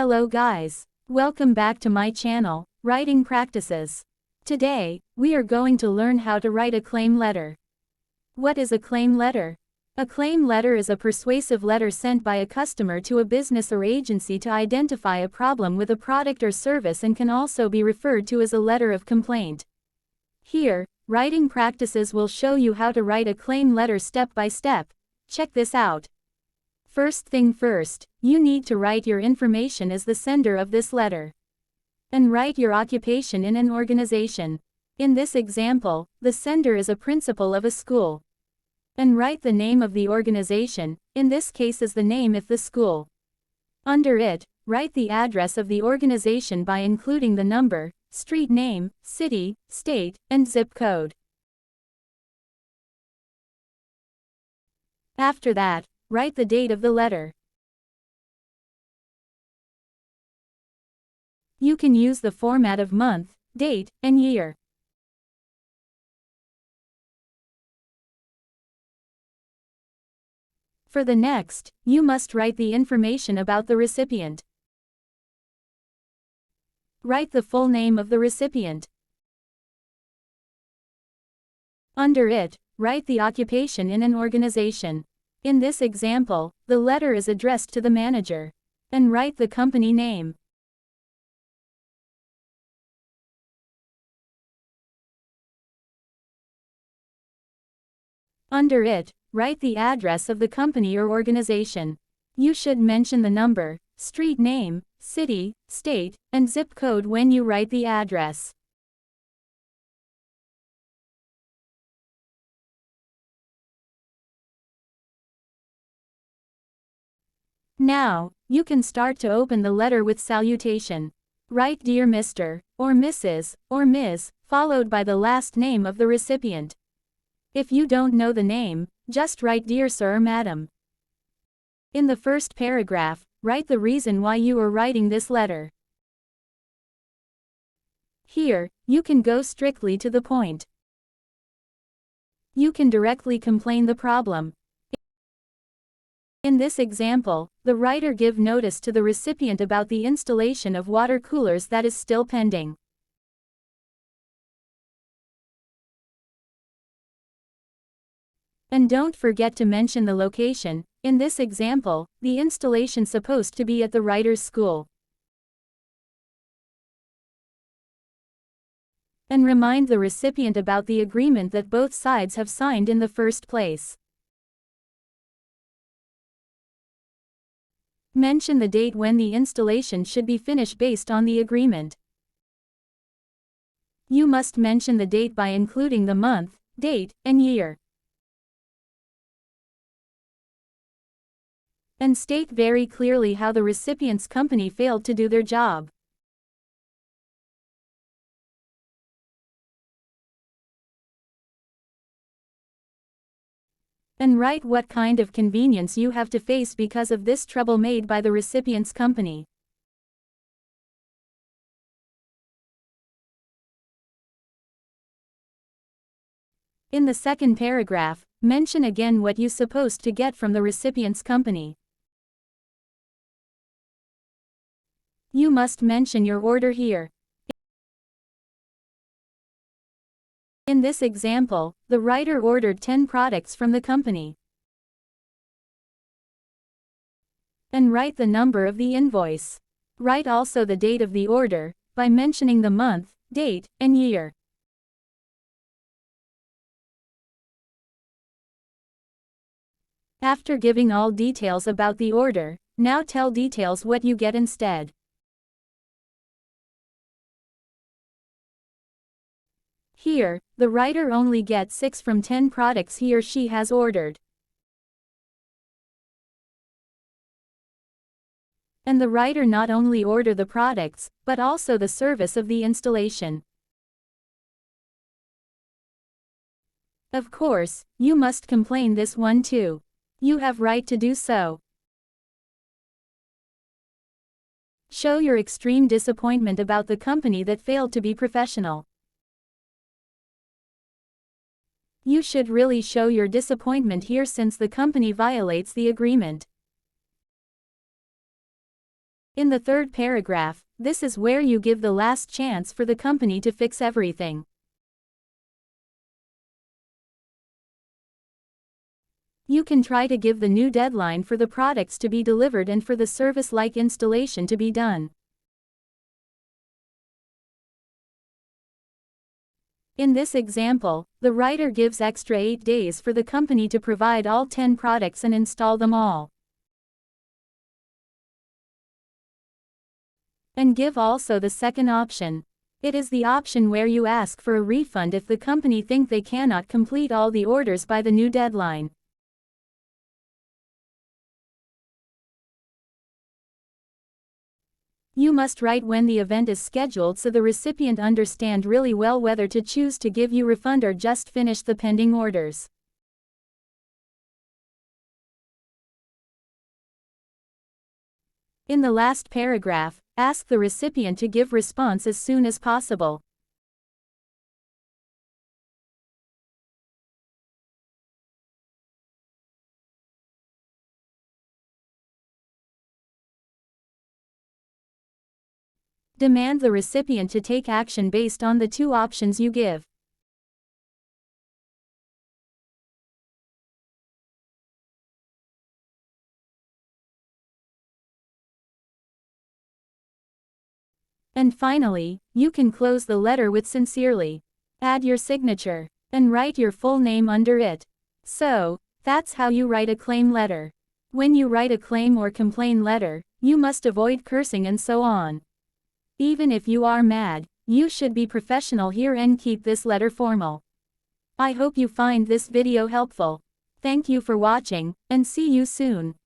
Hello guys. Welcome back to my channel, Writing Practices. Today, we are going to learn how to write a claim letter. What is a claim letter? A claim letter is a persuasive letter sent by a customer to a business or agency to identify a problem with a product or service and can also be referred to as a letter of complaint. Here, Writing Practices will show you how to write a claim letter step by step. Check this out. First thing first, you need to write your information as the sender of this letter. And write your occupation in an organization. In this example, the sender is a principal of a school. And write the name of the organization, in this case as the name of the school. Under it, write the address of the organization by including the number, street name, city, state, and zip code. After that, write the date of the letter. You can use the format of month, date, and year. For the next, you must write the information about the recipient. Write the full name of the recipient. Under it, write the occupation in an organization. In this example, the letter is addressed to the manager. And write the company name. Under it, write the address of the company or organization. You should mention the number, street name, city, state, and zip code when you write the address. Now, you can start to open the letter with salutation. Write Dear Mr. or Mrs. or Ms., followed by the last name of the recipient. If you don't know the name, just write Dear Sir or Madam. In the first paragraph, write the reason why you are writing this letter. Here, you can go strictly to the point. You can directly complain the problem. In this example, the writer give notice to the recipient about the installation of water coolers that is still pending. And don't forget to mention the location. In this example, the installation supposed to be at the writer's school. And remind the recipient about the agreement that both sides have signed in the first place. Mention the date when the installation should be finished based on the agreement. You must mention the date by including the month, date, and year. And state very clearly how the recipient's company failed to do their job. And write what kind of convenience you have to face because of this trouble made by the recipient's company. In the second paragraph, mention again what you supposed to get from the recipient's company. You must mention your order here. In this example, the writer ordered 10 products from the company. And write the number of the invoice. Write also the date of the order, by mentioning the month, date, and year. After giving all details about the order, now tell details what you get instead. Here, the writer only gets 6 from 10 products he or she has ordered. And the writer not only order the products, but also the service of the installation. Of course, you must complain this one too. You have right to do so. Show your extreme disappointment about the company that failed to be professional. You should really show your disappointment here since the company violates the agreement. In the third paragraph, this is where you give the last chance for the company to fix everything. You can try to give the new deadline for the products to be delivered and for the service-like installation to be done. In this example, the writer gives extra 8 days for the company to provide all 10 products and install them all. And give also the second option. It is the option where you ask for a refund if the company think they cannot complete all the orders by the new deadline. You must write when the event is scheduled so the recipient understand really well whether to choose to give you refund or just finish the pending orders. In the last paragraph, ask the recipient to give response as soon as possible. Demand the recipient to take action based on the two options you give. And finally, you can close the letter with sincerely. Add your signature, and write your full name under it. So, that's how you write a claim letter. When you write a claim or complaint letter, you must avoid cursing and so on. Even if you are mad, you should be professional here and keep this letter formal. I hope you find this video helpful. Thank you for watching, and see you soon.